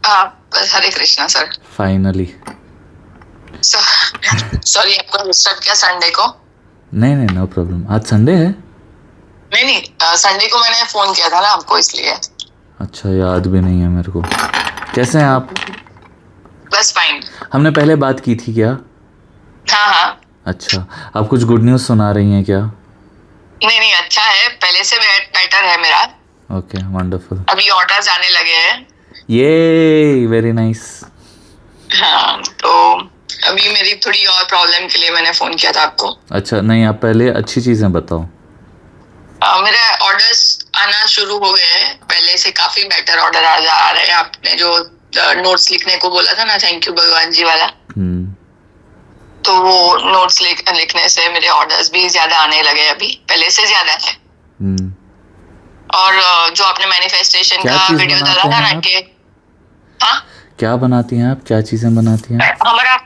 बस हरे Krishna sir. Finally. Sorry आपको disturb किया संडे को? नहीं नहीं, नो प्रॉब्लम। आज संडे है? नहीं, संडे को मैंने फोन किया था ना आपको, इसलिए। अच्छा, याद भी नहीं है मेरे को। कैसे हैं आप? बस फाइन। हमने पहले बात की थी क्या? हाँ। अच्छा, आप कुछ गुड न्यूज़ सुना रही हैं क्या? नहीं, अच्छा है, पहले से बेटर है मेरा। Okay, wonderful. अभी ऑर्डर्स आने लगे हैं। ये वेरी नाइस। हाँ, तो अभी मेरी थोड़ी और प्रॉब्लम के लिए मैंने फोन किया था आपको। अच्छा, नहीं, आप पहले अच्छी चीज़ें बताओ। मेरे ऑर्डर्स आना शुरू हो गए हैं, पहले से काफी बेटर ऑर्डर आ रहे हैं। आपने जो नोट्स लिखने को बोला था ना, थैंक यू भगवान जी वाला, तो वो नोट्स लिखने से मेरे ऑर्डर्स भी ज्यादा आने लगे, अभी पहले से ज्यादा है। और जो आपने मैनिफेस्टेशन का वीडियो डाला था ना कि हाँ, क्या बनाती हैं आप? क्या चीज़ें बनाती हैं? हमारा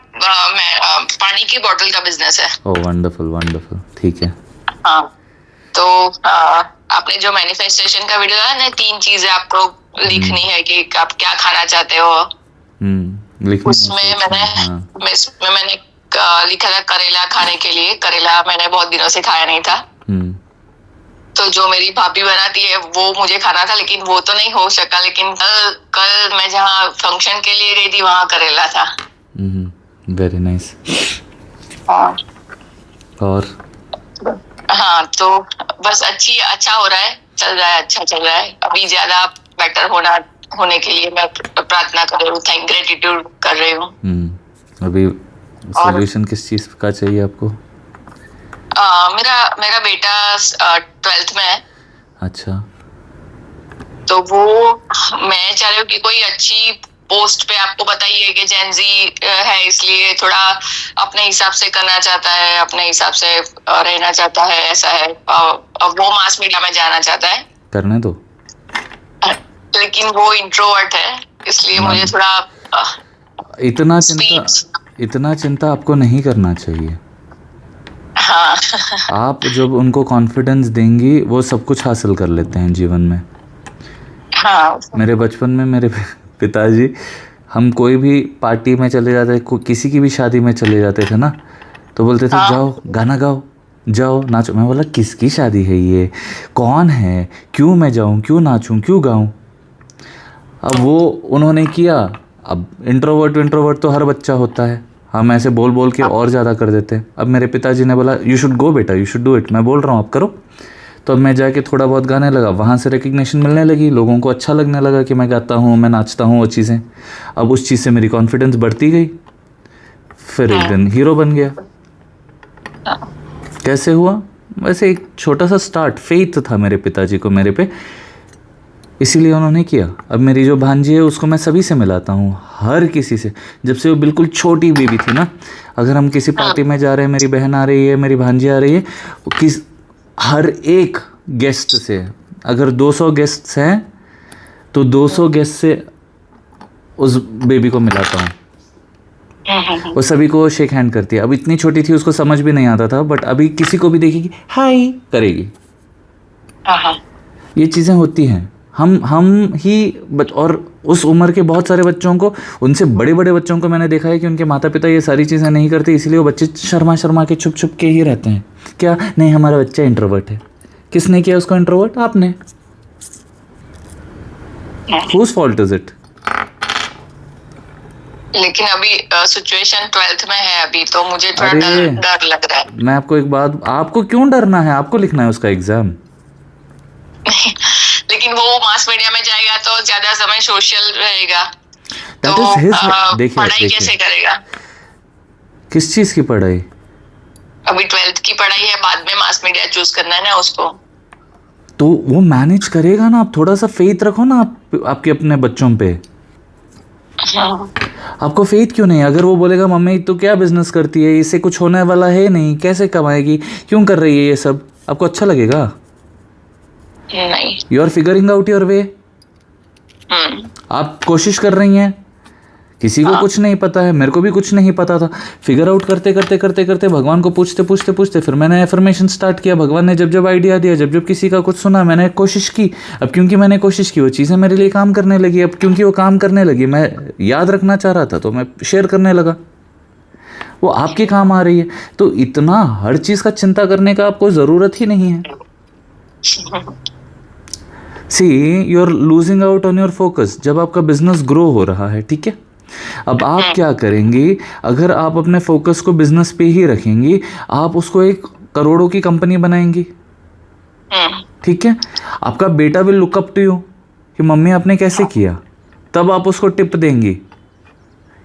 पानी की बोतल का बिजनेस है। ओह वंडरफुल वंडरफुल, ठीक है। हाँ, तो आपने जो मैनिफेस्टेशन का वीडियो डाला ना, 3 चीजें आपको लिखनी है कि आप क्या खाना चाहते हो। उसमें मैंने लिखा था करेला खाने के लिए। करेला मैंने बहुत दिनों से खाया नहीं था, तो जो मेरी भाभी बनाती है वो मुझे खाना था, लेकिन वो तो नहीं हो सका। लेकिन कल मैं जहाँ फंक्शन के लिए गई थी, वहाँ करेला था। Very nice. और हाँ, तो बस अच्छा हो रहा है, चल रहा है, अच्छा चल रहा है। अभी ज्यादा बेटर होने के लिए मैं प्रार्थना कर रही हूँ, ग्रेटिट्यूड कर रही हूँ। अभी सॉल्यूशन किस चीज का चाहिए आपको? मेरा बेटा 12th में है। अच्छा, तो वो मैं चाह रही हूँ कि कोई अच्छी पोस्ट पे आपको बताइए कि जेनजी है, इसलिए थोड़ा अपने हिसाब से करना चाहता है, अपने हिसाब से रहना चाहता है, ऐसा है। वो मास मीडिया में जाना चाहता है। करने दो। लेकिन वो इंट्रोवर्ट है, इसलिए मुझे थोड़ा इतना चिंता आपको नहीं करना चाहिए। हाँ। आप जब उनको कॉन्फिडेंस देंगी, वो सब कुछ हासिल कर लेते हैं जीवन में। हाँ। मेरे बचपन में मेरे पिताजी, हम कोई भी पार्टी में चले जाते, किसी की भी शादी में चले जाते थे ना, तो बोलते थे जाओ गाना गाओ, जाओ नाचो। मैं बोला किसकी शादी है ये, कौन है, क्यों मैं जाऊँ, क्यों नाचूं, क्यों गाऊं? अब वो उन्होंने किया। अब इंट्रोवर्ट तो हर बच्चा होता है, हम ऐसे बोल बोल के और ज़्यादा कर देते हैं। अब मेरे पिताजी ने बोला यू शुड गो बेटा, यू शुड डू इट, मैं बोल रहा हूँ आप करो। तो अब मैं जाके थोड़ा बहुत गाने लगा, वहाँ से रिकग्निशन मिलने लगी, लोगों को अच्छा लगने लगा कि मैं गाता हूँ, मैं नाचता हूँ, वो चीज़ें। अब उस चीज़ से मेरी कॉन्फिडेंस बढ़ती गई, फिर एक दिन हीरो बन गया। कैसे हुआ? वैसे एक छोटा सा स्टार्ट, फेथ था मेरे पिताजी को मेरे पे, इसीलिए उन्होंने किया। अब मेरी जो भांजी है उसको मैं सभी से मिलाता हूँ, हर किसी से। जब से वो बिल्कुल छोटी बेबी थी ना, अगर हम किसी पार्टी में जा रहे हैं, मेरी बहन आ रही है, मेरी भांजी आ रही है, हर एक गेस्ट से, अगर 200 गेस्ट्स हैं तो 200 गेस्ट से उस बेबी को मिलाता हूँ। वो सभी को शेक हैंड करती है। अब इतनी छोटी थी, उसको समझ भी नहीं आता था, बट अभी किसी को भी देखेगी हाय करेगी। ये चीज़ें होती हैं। हम ही और उस उम्र के बहुत सारे बच्चों को, उनसे बड़े बड़े बच्चों को मैंने देखा है कि उनके माता पिता ये सारी चीज़ें नहीं करते, इसलिए वो बच्चे शर्मा के छुप छुप के ही रहते हैं। क्या नहीं, हमारा बच्चा इंट्रोवर्ट है। किसने किया उसको इंट्रोवर्ट? आपने। Whose fault is it? लेकिन अभी सिचुएशन 12th में है अभी, तो मुझे थोड़ा डर लग रहा है। मैं आपको एक बात, आपको क्यों डरना है? आपको लिखना है उसका एग्जाम। लेकिन वो मास मीडिया में जाएगा तो ज्यादा समय सोशल रहेगा, तो पढ़ाई कैसे करेगा? किस चीज की पढ़ाई? अभी 12th की पढ़ाई है, बाद में मास मीडिया चूज करना है ना उसको। तो वो मैनेज करेगा ना। आप थोड़ा सा फेथ रखो ना आपके अपने बच्चों पे। आपको फेथ क्यों नहीं? अगर वो बोलेगा मम्मी तो क्या बिजनेस करती है, इससे कुछ होने वाला है नहीं, कैसे कमाएगी, क्यों कर रही है ये सब, आपको अच्छा लगेगा? नहीं। You are figuring out your way. आप कोशिश कर रही हैं किसी को कुछ नहीं पता है, मेरे को भी कुछ नहीं पता था। फिगर आउट करते करते करते करते भगवान को पूछते पूछते पूछते फिर मैंने एफर्मेशन स्टार्ट किया। भगवान ने जब जब आइडिया दिया, जब जब किसी का कुछ सुना, मैंने कोशिश की। अब क्योंकि मैंने कोशिश की वो चीज़ें मेरे लिए काम करने लगी। अब क्योंकि वो काम करने लगी, मैं याद रखना चाह रहा था तो मैं शेयर करने लगा, वो आपके काम आ रही है। तो इतना हर चीज़ का चिंता करने का आपको ज़रूरत ही नहीं है। See you are losing out on your focus जब आपका बिजनेस ग्रो हो रहा है, ठीक है। अब आप क्या करेंगी, अगर आप अपने फोकस को बिजनेस पे ही रखेंगी, आप उसको एक करोड़ों की कंपनी बनाएंगी, ठीक है। आपका बेटा will look up to you कि मम्मी आपने कैसे किया, तब आप उसको टिप देंगी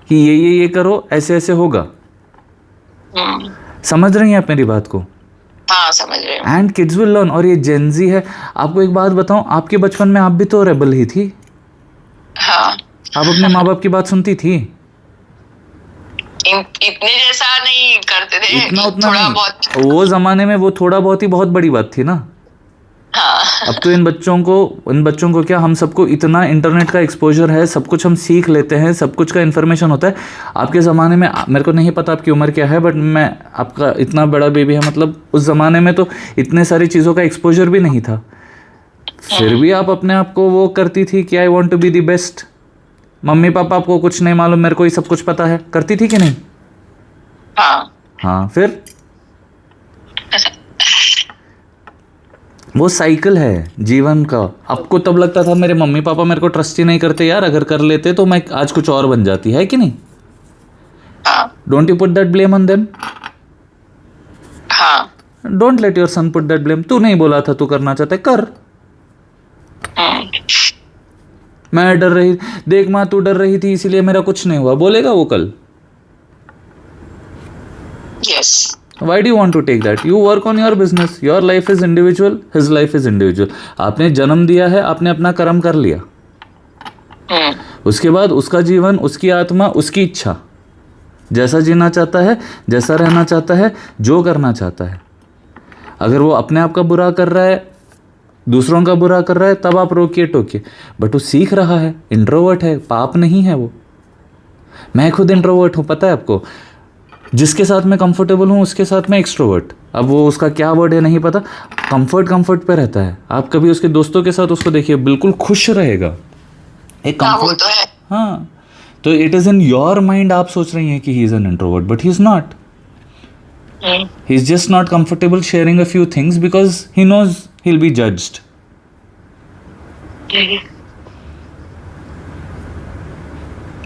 कि ये करो, ऐसे ऐसे होगा। समझ रही हैं आप मेरी बात को? हाँ, समझ रही हूँ। And kids will learn. और ये जेनजी है। आपको एक बात बताऊं, आपके बचपन में आप भी तो रेबल ही थी। हाँ। आप अपने माँ बाप की बात सुनती थी? इतने जैसा नहीं करते थे, इतना उतना थोड़ा नहीं। बहुत। वो जमाने में वो थोड़ा बहुत ही बहुत बड़ी बात थी ना। हाँ। अब तो इन बच्चों को क्या, हम सबको इतना इंटरनेट का एक्सपोजर है, सब कुछ हम सीख लेते हैं, सब कुछ का इन्फॉर्मेशन होता है। आपके ज़माने में, मेरे को नहीं पता आपकी उम्र क्या है, बट मैं आपका इतना बड़ा बेबी है, मतलब उस ज़माने में तो इतने सारी चीज़ों का एक्सपोजर भी नहीं था। फिर भी आप अपने आप को वो करती थी कि I want to be the best. Mummy papa आपको कुछ नहीं मालूम, मेरे को ही सब कुछ पता है, करती थी कि नहीं? हाँ, फिर वो साइकिल है जीवन का। आपको तब लगता था मेरे मम्मी पापा मेरे को ट्रस्ट ही नहीं करते यार, अगर कर लेते तो मैं आज कुछ और बन जाती, है कि नहीं? Don't you put that blame on them. Don't let your son put that blame. तू नहीं बोला था तू करना चाहता है, कर। मैं डर रही, देख माँ तू डर रही थी इसीलिए मेरा कुछ नहीं हुआ, बोलेगा वो कल? Yes. Why do you want to take that? You work on your business. Your life is individual. His life is individual. आपने जन्म दिया है, आपने अपना कर्म कर लिया। उसके बाद उसका जीवन, उसकी आत्मा, उसकी इच्छा, जैसा जीना चाहता है, जैसा रहना चाहता है, जो करना चाहता है। अगर वो अपने आप का बुरा कर रहा है, दूसरों का बुरा कर रहा है, तब आप रोकिए टोकिए। बट वो सीख रहा है, इंट्रोवर्ट है, पाप नहीं है वो। मैं खुद इंट्रोवर्ट हूँ, पता है आपको। जिसके साथ मैं कंफर्टेबल हूँ उसके साथ मैं एक्सट्रोवर्ट। अब वो उसका क्या वर्ड है नहीं पता, कंफर्ट पे रहता है। आप कभी उसके दोस्तों के साथ उसको देखिए, बिल्कुल खुश रहेगा, एक कंफर्ट। हाँ, तो it is in your mind, आप सोच रही हैं कि he is an introvert, but he is not. He is just not comfortable sharing a few things because he knows he will be judged.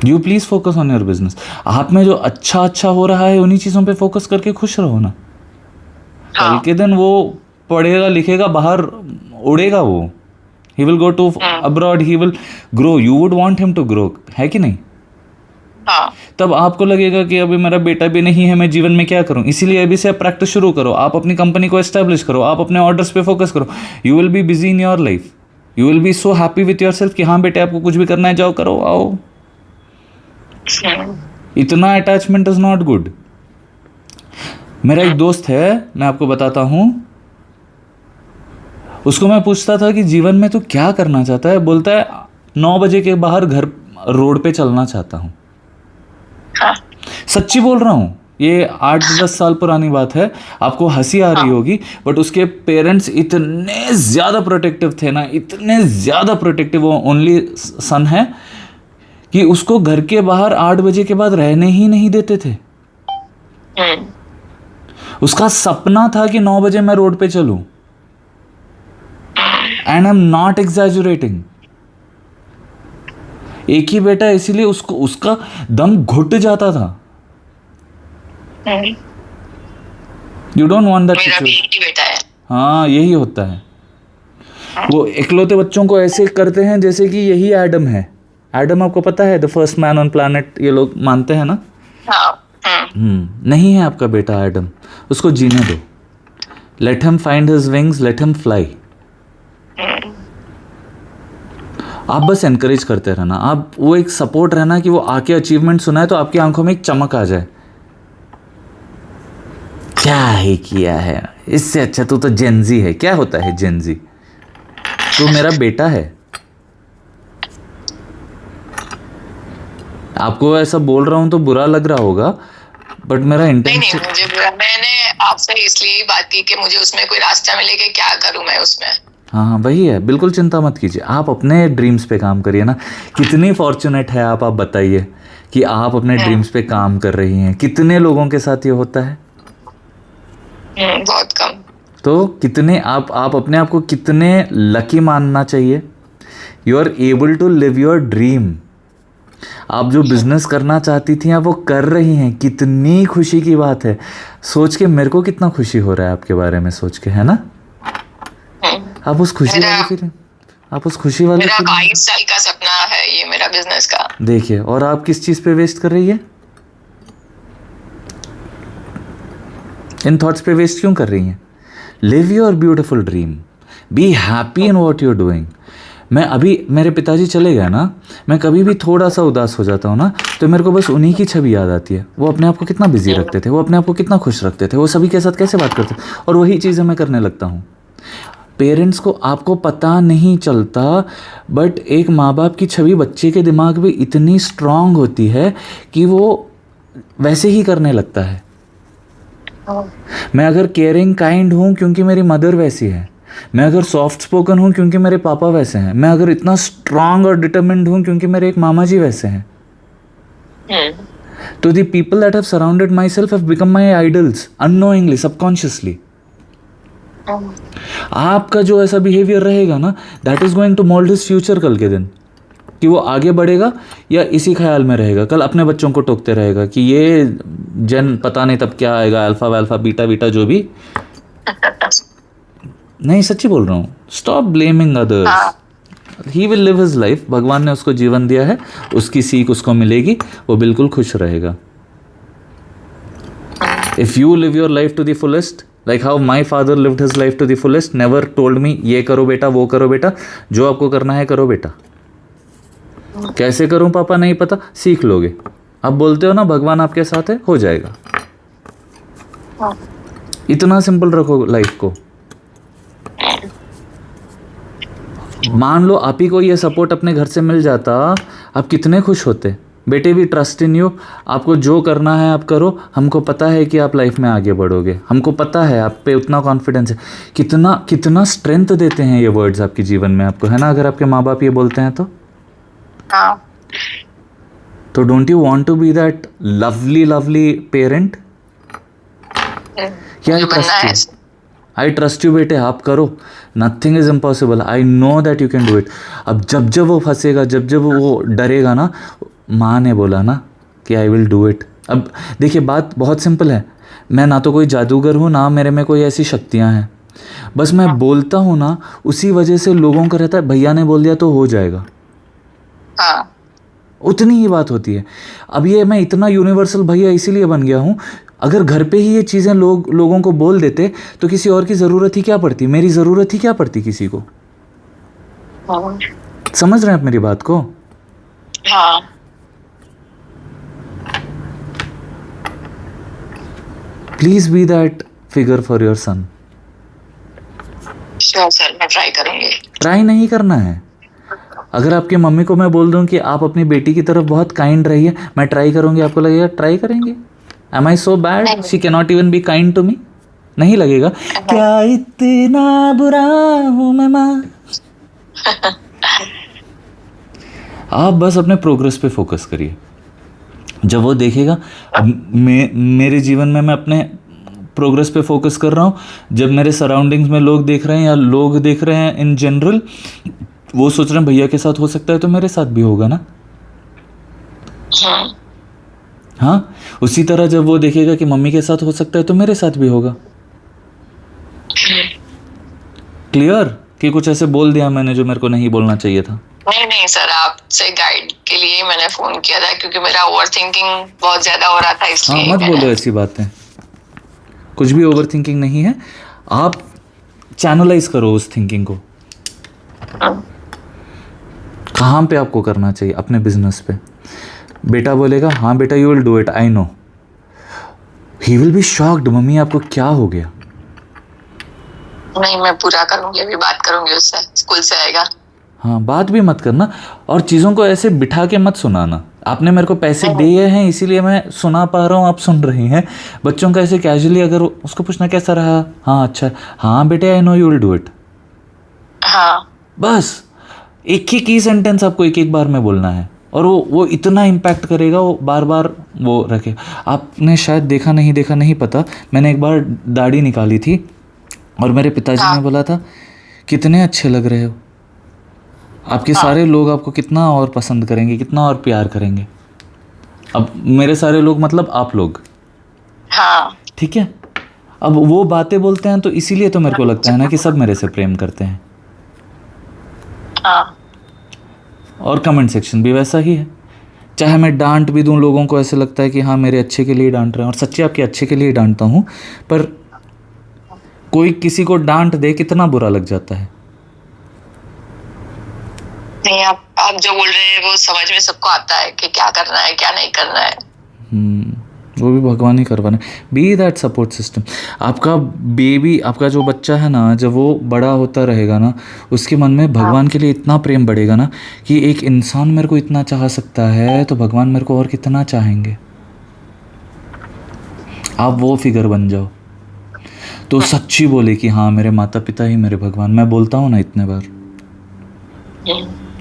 You please focus on your business. आप में जो अच्छा हो रहा है उन्हीं चीज़ों पे फोकस करके खुश रहो ना। कल के दिन वो पढ़ेगा लिखेगा बाहर उड़ेगा, वो he will go to abroad, he will grow, you would want him to grow, है कि नहीं? तब आपको लगेगा कि अभी मेरा बेटा भी नहीं है, मैं जीवन में क्या करूं। इसीलिए अभी से आप प्रैक्टिस शुरू करो, आप अपनी कंपनी को एस्टेब्लिश करो, आप अपने ऑर्डर्स पे फोकस करो। You will be busy in your life, you will be so happy with your self कि हाँ बेटे आपको कुछ भी करना है जाओ करो आओ। इतना अटैचमेंट इज नॉट गुड। मेरा एक दोस्त है, मैं आपको बताता हूं, उसको मैं पूछता था कि जीवन में तू क्या करना चाहता है, बोलता है 9 बजे के बाहर घर रोड पे चलना चाहता हूं। सच्ची बोल रहा हूं, ये 8-10 साल पुरानी बात है, आपको हंसी आ रही होगी, बट उसके पेरेंट्स इतने ज्यादा प्रोटेक्टिव थे ना, इतने ज्यादा प्रोटेक्टिव, वो ओनली सन है, कि उसको घर के बाहर 8 बजे के बाद रहने ही नहीं देते थे। उसका सपना था कि 9 बजे मैं रोड पे चलूं, एंड आई एम नॉट एग्जैजुरेटिंग। एक ही बेटा, इसीलिए उसको उसका दम घुट जाता था। You don't want that situation. हाँ, यही होता है। वो इकलौते बच्चों को ऐसे करते हैं जैसे कि यही एडम है। एडम आपको पता है, the first man on planet, ये लोग मानते हैं ना। नहीं है आपका बेटा एडम, उसको जीने दो। Let him find his wings, let him fly. आप बस एनकरेज करते रहना, आप वो एक सपोर्ट रहना कि वो आके अचीवमेंट सुनाए तो आपकी आंखों में एक चमक आ जाए। क्या ही किया है, इससे अच्छा तू तो जेनजी है। क्या होता है जेनजी? तू मेरा बेटा है। आपको ऐसा बोल रहा हूँ तो बुरा लग रहा होगा, बट मेरा नहीं इंटेंशन मुझे मैंने आपसे इसलिए ही बात की कि मुझे उसमें कोई रास्ता मिले कि क्या करूं मैं उसमें। हाँ हाँ वही है, बिल्कुल चिंता मत कीजिए, आप अपने ड्रीम्स पे काम करिए ना। कितनी फॉर्चुनेट है आप बताइए कि आप अपने ड्रीम्स पे काम कर रही हैं। कितने लोगों के साथ ये होता है? बहुत कम। तो कितने आप अपने आप को कितने लकी मानना चाहिए। You are able to live your dream. आप जो बिजनेस करना चाहती थी आप वो कर रही हैं, कितनी खुशी की बात है। सोच के मेरे को कितना खुशी हो रहा है आपके बारे में सोच के, है ना। आप उस खुशी वाली फीलिंग, आप उस खुशी वाली मेरा फीलिंग 22 साल का सपना है ये मेरा बिजनेस का। देखिए, और आप किस चीज पे वेस्ट कर रही है? इन थॉट्स पे वेस्ट क्यों कर रही हैं? Live your beautiful dream, be happy in what you're doing. मैं अभी, मेरे पिताजी चले गए ना, मैं कभी भी थोड़ा सा उदास हो जाता हूँ ना, तो मेरे को बस उन्हीं की छवि याद आती है। वो अपने आप को कितना बिजी रखते थे, वो अपने आप को कितना खुश रखते थे, वो सभी के साथ कैसे बात करते, और वही चीज़ें मैं करने लगता हूँ। पेरेंट्स को आपको पता नहीं चलता, बट एक माँ बाप की छवि बच्चे के दिमाग में इतनी स्ट्रांग होती है कि वो वैसे ही करने लगता है। मैं अगर केयरिंग काइंड हूँ क्योंकि मेरी मदर वैसी है, मैं अगर सॉफ्ट स्पोकन हूँ क्योंकि मेरे पापा वैसे हैं, मैं अगर इतना स्ट्रांग और डिटरमिन्ड हूँ क्योंकि मेरे एक मामा जी वैसे हैं। तो the people that have surrounded myself have become my idols, unknowingly, subconsciously. आपका जो ऐसा बिहेवियर रहेगा ना, that is going to mould his future कल के दिन, कि वो आगे बढ़ेगा या इसी ख्याल में रहेगा, कल अपने बच्चों को टोकते रहेगा कि ये जन पता नहीं तब क्या आएगा, अल्फा वल्फा बीटा बीटा जो भी। नहीं सच्ची बोल रहा हूँ, stop blaming others. He will live his life, भगवान ने उसको जीवन दिया है, उसकी सीख उसको मिलेगी, वो बिल्कुल खुश रहेगा। If you live your life to the fullest, like how my father lived his life to the fullest, never told me ये करो बेटा वो करो बेटा, जो आपको करना है करो बेटा। कैसे करूं पापा नहीं पता, सीख लोगे। आप बोलते हो ना भगवान आपके साथ है, हो जाएगा। इतना सिंपल रखो लाइफ को। मान लो आप ही को ये सपोर्ट अपने घर से मिल जाता, आप कितने खुश होते। बेटे भी ट्रस्ट इन यू, आपको जो करना है आप करो, हमको पता है कि आप लाइफ में आगे बढ़ोगे, हमको पता है, आप पे उतना कॉन्फिडेंस है। कितना कितना स्ट्रेंथ देते हैं ये वर्ड्स आपके जीवन में आपको, है ना, अगर आपके माँ बाप ये बोलते हैं तो। तो don't you want to be that lovely lovely parent? क्या आई ट्रस्ट यू बेटे, आप करो, nothing is impossible, I know that you can do it. अब जब जब वो फंसेगा, जब जब वो डरेगा ना, माँ ने बोला ना कि आई विल डू इट। अब देखिए बात बहुत सिंपल है, मैं ना तो कोई जादूगर हूँ, ना मेरे में कोई ऐसी शक्तियाँ हैं, बस मैं बोलता हूँ ना, उसी वजह से लोगों का रहता है भैया ने बोल दिया तो हो जाएगा। उतनी ही बात होती है। अब ये मैं इतना यूनिवर्सल भैया इसीलिए बन गया हूँ, अगर घर पे ही ये चीज़ें लोगों को बोल देते तो किसी और की ज़रूरत ही क्या पड़ती, मेरी ज़रूरत ही क्या पड़ती किसी को। समझ रहे हैं आप मेरी बात को? हाँ। Please be that figure for your son. Sure sir, मैं ट्राई करूंगी। ट्राई नहीं करना है। अगर आपकी मम्मी को मैं बोल दूं कि आप अपनी बेटी की तरफ बहुत काइंड रहिए, मैं ट्राई करूंगी, आपको लगेगा ट्राई करेंगे? Am I so bad, she can not even be kind to me? नहीं लगेगा। क्या इतना बुरा हूं मैं मां? आप बस अपने प्रोग्रेस पे फोकस करिए। जब वो देखेगा, अब मेरे जीवन में मैं अपने प्रोग्रेस पे फोकस कर रहा हूँ, जब मेरे सराउंडिंग्स में लोग देख रहे हैं या लोग देख रहे हैं इन जनरल, वो सोच रहे हैं भैया के साथ हो सकता है तो मेरे साथ भी होगा ना। हाँ, उसी तरह जब वो देखेगा कि मम्मी के साथ हो सकता है तो मेरे साथ भी होगा। क्लियर? कि कुछ ऐसे बोल दिया मैंने जो मेरे को नहीं बोलना चाहिए था? नहीं सर, आपसे गाइड के लिए मैंने फोन किया था क्योंकि मेरा ओवरथिंकिंग बहुत ज्यादा हो रहा था, इसलिए। हाँ, मत बोलो ऐसी बातें, कुछ भी ओवरथिंकिंग नहीं है। आप चैनलाइज करो उस थिंकिंग को। कहाँ पे आपको करना चाहिए? अपने बिजनेस पे। बेटा बोलेगा हाँ बेटा you will do it, I know, he will be shocked, mummy आपको क्या हो गया? नहीं, मैं पूरा करूंगी, अभी बात करूंगी उससे, स्कूल से आएगा। हाँ, बात भी मत करना और चीज़ों को ऐसे बिठा के मत सुनाना। आपने मेरे को पैसे दिए हैं इसीलिए मैं सुना पा रहा हूँ, आप सुन रही हैं। बच्चों का ऐसे कैजुअली अगर उसको पूछना कैसा रहा, हाँ अच्छा, हाँ बेटे I know you will do it, हाँ बस एक ही सेंटेंस आपको एक एक बार में बोलना है और वो इतना इम्पैक्ट करेगा, वो बार बार वो रखे। आपने शायद देखा नहीं पता, मैंने एक बार दाढ़ी निकाली थी और मेरे पिताजी ने बोला था कितने अच्छे लग रहे हो, आपके सारे लोग आपको कितना और पसंद करेंगे, कितना और प्यार करेंगे। अब मेरे सारे लोग मतलब आप लोग, हाँ ठीक है। अब वो बातें बोलते हैं तो इसीलिए तो मेरे को लगता है ना कि सब मेरे से प्रेम करते हैं। हाँ और कमेंट सेक्शन भी वैसा ही है, चाहे मैं डांट भी दूं लोगों को ऐसे लगता है कि हाँ मेरे अच्छे के लिए डांट रहे हैं, और सच्ची आपके अच्छे के लिए डांटता हूँ, पर कोई किसी को डांट दे कितना बुरा लग जाता है। नहीं, आप जो बोल रहे हैं वो समझ में सबको आता है कि क्या करना है क्या नहीं करना है। वो भी भगवान ही करवाना। Be that support system. आपका बेबी, आपका जो बच्चा है ना, जब वो बड़ा होता रहेगा ना, उसके मन में भगवान के लिए इतना प्रेम बढ़ेगा ना कि एक इंसान मेरे को इतना चाह सकता है तो भगवान मेरे को और कितना चाहेंगे। आप वो फिगर बन जाओ तो सच्ची बोले कि हाँ मेरे माता पिता ही मेरे भगवान। मैं बोलता हूँ ना इतने बार,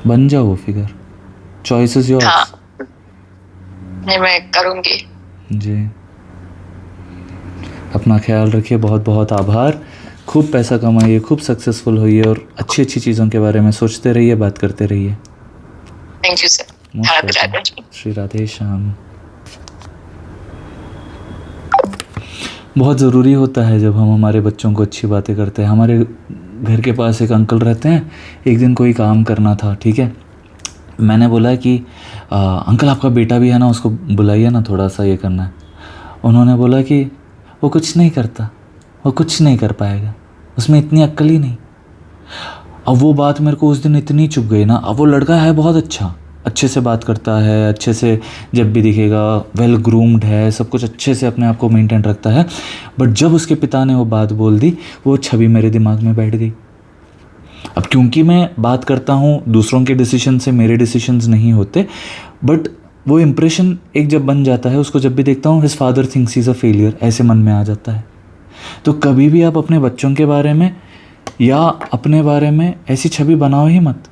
बन जाओ वो फिगर। Choice is yours. नहीं, मैं करूँगी जी। अपना ख्याल रखिए, बहुत बहुत आभार। खूब पैसा कमाइए, खूब सक्सेसफुल होइए और अच्छी अच्छी चीज़ों के बारे में सोचते रहिए, बात करते रहिए। Thank you sir. Shri Radhe Shyam. बहुत ज़रूरी होता है जब हम हमारे बच्चों को अच्छी बातें करते हैं। हमारे घर के पास एक अंकल रहते हैं, एक दिन कोई काम करना था, ठीक है। मैंने बोला कि अंकल आपका बेटा भी है ना, उसको बुलाइए ना, थोड़ा सा ये करना है। उन्होंने बोला कि वो कुछ नहीं करता, वो कुछ नहीं कर पाएगा, उसमें इतनी अक्ल ही नहीं। अब वो बात मेरे को उस दिन इतनी चुभ गई ना। अब वो लड़का है बहुत अच्छा, अच्छे से बात करता है, अच्छे से जब भी दिखेगा वेल ग्रूम्ड है, सब कुछ अच्छे से अपने आप को मेंटेन रखता है। बट जब उसके पिता ने वो बात बोल दी, वो छवि मेरे दिमाग में बैठ गई। अब क्योंकि मैं बात करता हूँ दूसरों के डिसीजन से, मेरे डिसीजंस नहीं होते, बट वो इम्प्रेशन एक जब बन जाता है, उसको जब भी देखता हूँ his father thinks he is a failure, ऐसे मन में आ जाता है। तो कभी भी आप अपने बच्चों के बारे में या अपने बारे में ऐसी छवि बनाओ ही मत।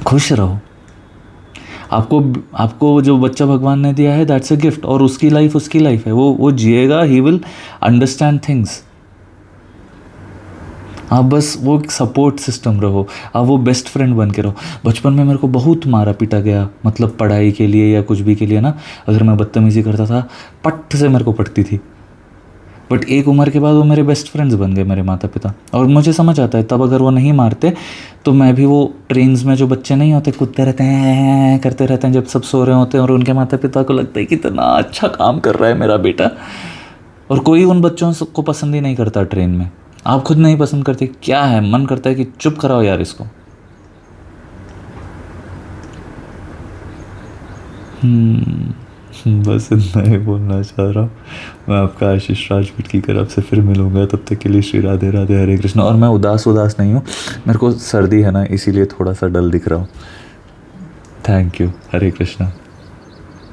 खुश रहो। आपको जो बच्चा भगवान ने दिया है दैट्स अ गिफ्ट, और उसकी लाइफ है, वो जिएगा, ही विल अंडरस्टैंड थिंग्स। आप बस वो एक सपोर्ट सिस्टम रहो, आप वो बेस्ट फ्रेंड बन के रहो। बचपन में मेरे को बहुत मारा पीटा गया, मतलब पढ़ाई के लिए या कुछ भी के लिए ना, अगर मैं बदतमीज़ी करता था पट्ट से मेरे को पड़ती थी। बट एक उम्र के बाद वो मेरे बेस्ट फ्रेंड्स बन गए, मेरे माता पिता। और मुझे समझ आता है तब अगर वो नहीं मारते तो मैं भी, वो ट्रेन्स में जो बच्चे नहीं होते कूदते रहते हैं, करते रहते हैं जब सब सो रहे होते हैं, और उनके माता पिता को लगता है कि इतना अच्छा काम कर रहा है मेरा बेटा, और कोई उन बच्चों को पसंद ही नहीं करता ट्रेन में। आप खुद नहीं पसंद करते, क्या है, मन करता है कि चुप कराओ यार इसको। बस इतना ही बोलना चाह रहा हूँ। मैं आपका आशीष राजपूत की तरफ से फिर मिलूँगा, तब तक के लिए श्री राधे राधे, हरे कृष्ण। और मैं उदास नहीं हूँ, मेरे को सर्दी है ना, इसीलिए थोड़ा सा डल दिख रहा हूँ। Thank you, Hare Krishna.